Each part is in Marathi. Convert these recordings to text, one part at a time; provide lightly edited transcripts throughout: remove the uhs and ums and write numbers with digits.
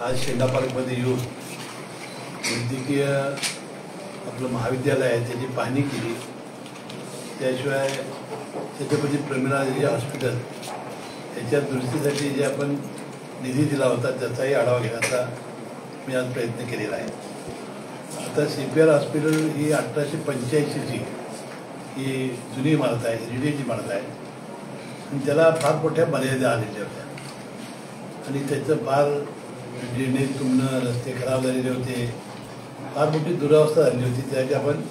आज शेंडा पार्कमध्ये येऊन वैद्यकीय आपलं महाविद्यालय आहे त्याची पाहणी केली। त्याशिवाय छत्रपती प्रमिला हॉस्पिटल याच्या दुरुस्तीसाठी जे आपण निधी दिला होता त्याचाही आढावा घेण्याचा मी आज प्रयत्न केलेला आहे। आता CPR हॉस्पिटल ही 1885ची ही जुनी इमारत आहे, हेरिटेज इमारत आहे आणि त्याला फार मोठ्या मर्यादा आलेल्या होत्या आणि त्याचं फार ड्रेनेज तुंबणं, रस्ते खराब झालेले होते, फार मोठी दुरावस्था झाली होती। त्यासाठी आपण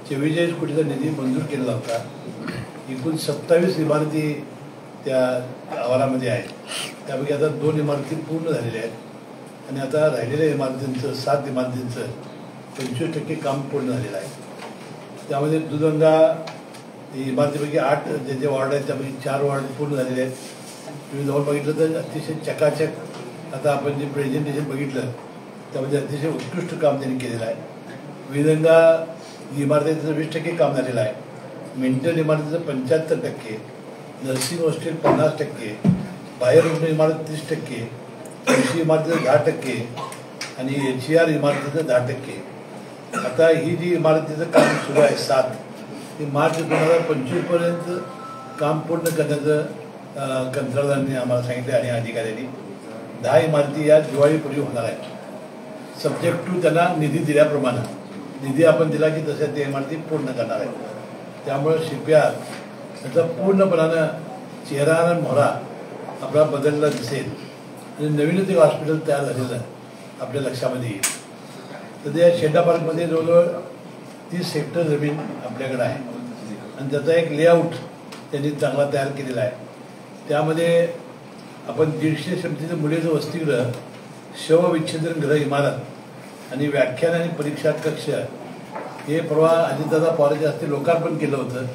44 कोटीचा निधी मंजूर केलेला होता। एकूण 27 इमारती त्या आवारामध्ये आहेत, त्यापैकी आता 2 इमारती पूर्ण झालेल्या आहेत आणि आता राहिलेल्या इमारतींचं 7 इमारतींचं 25% काम पूर्ण झालेलं आहे। त्यामध्ये दुधगंगा इमारतीपैकी 8 जे वॉर्ड आहेत त्यापैकी 4 वॉर्ड पूर्ण झालेले आहेत। तुम्ही जवळ बघितलं तर अतिशय चकाचक आता आपण जे प्रेझेंटेशन बघितलं त्यामध्ये अतिशय उत्कृष्ट काम त्यांनी केलेलं आहे। विधंगा इमारतीचं 20% काम झालेलं आहे, मेंटेन इमारतीचं 75%, नर्सिंग हॉस्टेल 50%, बाहेर रुग्ण इमारत 30%, कृषी इमारतीचं 10% आणि HCR इमारतीचं 10%। आता ही जी इमारतीचं काम सुरू आहे 7 ते मार्च 2025पर्यंत काम पूर्ण करण्याचं कंत्राटदारांनी आम्हाला सांगितलं आणि अधिकाऱ्यांनी 10 इमारती या दिवाळीपूर्वी होणार आहेत। सब्जेक्ट टू त्यांना निधी दिल्याप्रमाणे निधी आपण दिला की तशा त्या इमारती पूर्ण करणार आहेत। त्यामुळे CPR त्याचा पूर्णपणानं चेहरा आणि मोहरा आपला बदलला दिसेल आणि नवीनच एक हॉस्पिटल तयार झालेलं आपल्या लक्षामध्ये येईल। तर त्या शेंडा पार्कमध्ये जवळजवळ 30 हेक्टर जमीन आपल्याकडे आहे आणि त्याचा एक लेआउट त्यांनी चांगला तयार केलेला आहे। त्यामध्ये आपण 150 क्षमतेचं मुलीचं वसतिगृह, शवविच्छेदन गृह इमारत आणि व्याख्यान आणि परीक्षा कक्ष हे परवा अजितदादा पवारांच्या हस्ते लोकार्पण केलं होतं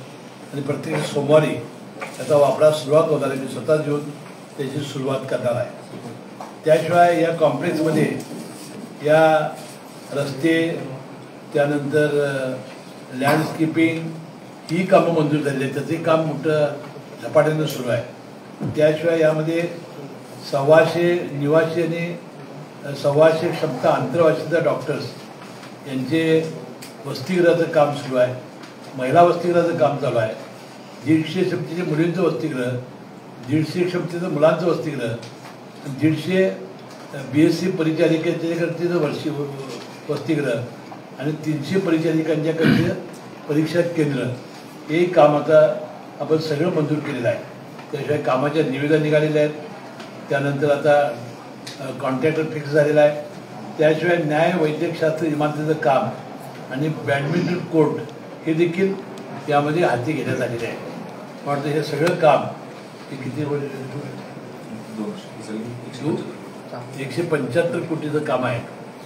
आणि प्रत्येक सोमवारी त्याचा वापरास सुरुवात होणार आहे। मी स्वतः येऊन त्याची सुरुवात करणार आहे। त्याशिवाय या कॉम्प्लेक्समध्ये या रस्ते, त्यानंतर लँडस्केपिंग ही कामं मंजूर झालेली आहेत, त्याचंही काम मोठं झपाट्यानं सुरू आहे। त्याशिवाय यामध्ये 125 निवासी आणि 125 क्षमता आंतरवासिता डॉक्टर्स यांचे वसतिगृहाचं काम सुरू आहे, महिला वसतिगृहाचं काम चालू आहे, 150 क्षमतेचे मुलींचं वसतिगृह, 150 क्षमतेचं मुलांचं वसतिगृह, 150 BSc परिचारिकांच्याकडचे वर्षी वसतिगृह आणि 300 परिचारिकांच्याकडचे परीक्षा केंद्र हे काम आता आपण सगळं मंजूर केलेलं आहे। त्याशिवाय कामाच्या निविदा निघालेल्या आहेत, त्यानंतर आता कॉन्ट्रॅक्टर फिक्स झालेला आहे। त्याशिवाय न्याय वैद्यकशास्त्र इमारतीचं काम आणि बॅडमिंटन कोर्ट हे देखील यामध्ये हाती घेण्यात आलेले आहे। वाटतं हे सगळं काम हे किती 175 कोटीचं काम आहे,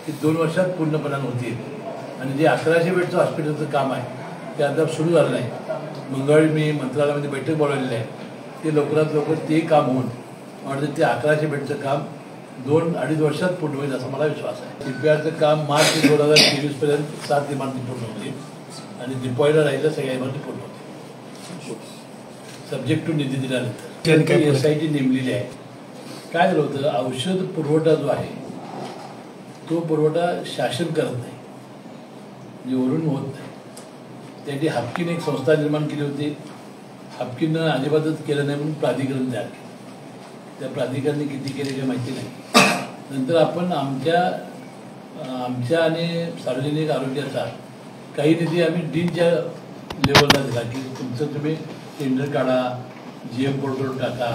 ते 2 वर्षात पूर्णपणानं होतील आणि जे 1100 बेडचं हॉस्पिटलचं काम आहे ते अद्याप सुरू झालं नाही। मंगळवारी मी मंत्रालयामध्ये बैठक बोलावलेली आहे, ते लवकरात लवकर ते काम होऊन वाटतं ते 1100 बेडचं काम 2-2.5 वर्षात पूर्ण होईल असा मला विश्वास आहे। CPRचं काम मार्च 2023पर्यंत 7 इमारती पूर्ण होतील आणि दिपावलीला राहिलं सगळ्या इमारती पूर्ण होतील सब्जेक्ट टू निधी दिल्यानंतर। SIT नेमलेली आहे। काय झालं होतं, औषध पुरवठा जो आहे तो पुरवठा शासन करत नाही, म्हणजे वरून होत नाही। त्यासाठी हापकीन एक संस्था निर्माण केली होती, हापकीनं अजिबातच केलं नाही म्हणून प्राधिकरण तयार केलं। त्या प्राधिकरणाने किती केले काही माहिती नाही। नंतर आपण आमच्या आणि सार्वजनिक आरोग्याचा काही निधी आम्ही डीनच्या लेवलला दिला की तुमचं तुम्ही टेंडर काढा, GM पोर्टल टाका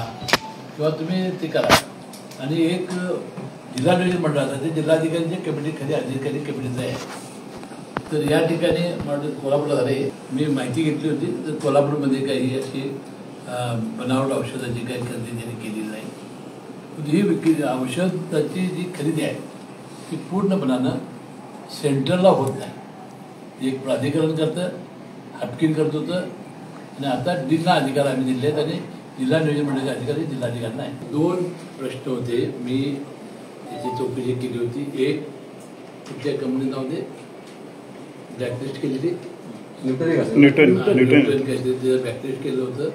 किंवा तुम्ही ते करा आणि एक जिल्हा नियोजन मंडळाचा ते जिल्हाधिकाऱ्यांच्या कमिटीखाली अधिकारी कमिटीचं आहे। तर या ठिकाणी मला कोल्हापूरला झाले मी माहिती घेतली होती, तर कोल्हापूरमध्ये काही अशी बनावट औषधाची काही खरेदी त्यांनी केलेली नाही। ही विक्री औषधाची जी खरेदी आहे ती पूर्णपणानं सेंटरला होत नाही। एक प्राधिकरण करतं, हापकीन करत होतं आणि आता डीनला अधिकार आम्ही दिले आहेत आणि जिल्हा नियोजन मंडळाचे अधिकारी जिल्हाधिकारी नाही। 2 प्रश्न होते, मी त्याची चौकशी केली होती। एक कुठल्या कंपनीमध्ये ब्लॅकलिस्ट केलेली न्यूटन ब्लॅकलिस्ट केलं होतं,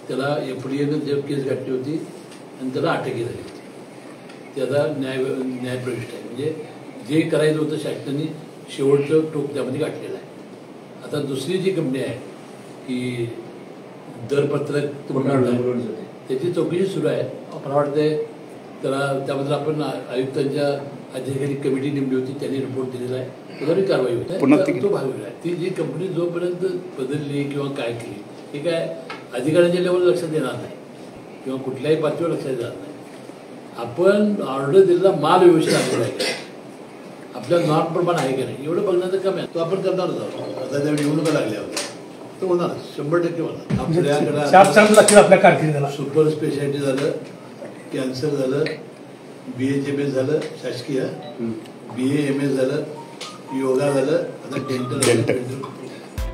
त्याला FDAनं जब केस घातली होती आणि त्याला अटकही झाली होती। त्याचा न्यायप्रविष्ट आहे. म्हणजे जे करायचं होतं शासनाने शेवटचं टोक त्यामध्ये गाठलेलं आहे. आता दुसरी जी कंपनी आहे की दरपत्रक त्याची चौकशी सुरू आहे. मला वाटतंय त्याबद्दल आपण आयुक्तांच्या अधिकारी कमिटी नेमली होती, त्यांनी रिपोर्ट दिलेला आहे, त्याच्यावर कारवाई होत आहे. तो भाग वेगळा आहे. ती जी कंपनी जोपर्यंत बदलली किंवा काय केली हे काय अधिकाऱ्यांच्या लेवल लक्षात येणार नाही किंवा कुठल्याही पातळीवर लक्षात येणार नाही. आपण ऑर्डर दिलेला माल व्यवस्थित आलेला आहे का, आपल्या नॉर्म प्रमाण आहे का नाही एवढं बघण्याचं काम आहे. तो आपण करणारच आहोत. आता त्या निवडणुका लागल्या होत्या तर होणार 100% होणार. आपल्याकडे आपल्या कारकिर्दीला सुपर स्पेशालिटी झालं, कॅन्सर झालं, BHMS झालं शासकीय, BAMS झालं, योगा झालं, आता डेंटल.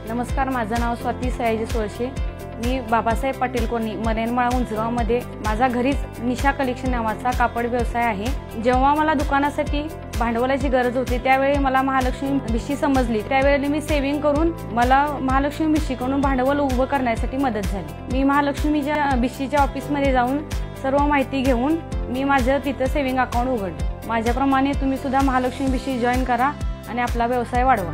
नमस्कार, माझं नाव स्वाती सयाजी सोळशे. मी बाबासाहेब पाटील कॉलनी मनेनमाळा उंचगावमध्ये माझा घरीच निशा कलेक्शन नावाचा कापड व्यवसाय आहे. जेव्हा मला दुकानासाठी भांडवलाची गरज होती त्यावेळी मला महालक्ष्मी भिशी समजली. त्यावेळी मी सेव्हिंग करून मला महालक्ष्मी भिशीकडून भांडवल उभं करण्यासाठी मदत झाली. मी महालक्ष्मीच्या भिशीच्या ऑफिसमध्ये जाऊन सर्व माहिती घेऊन मी माझं तिथं सेव्हिंग अकाउंट उघडलं. माझ्याप्रमाणे तुम्ही सुद्धा महालक्ष्मी भिशी जॉईन करा आणि आपला व्यवसाय वाढवा.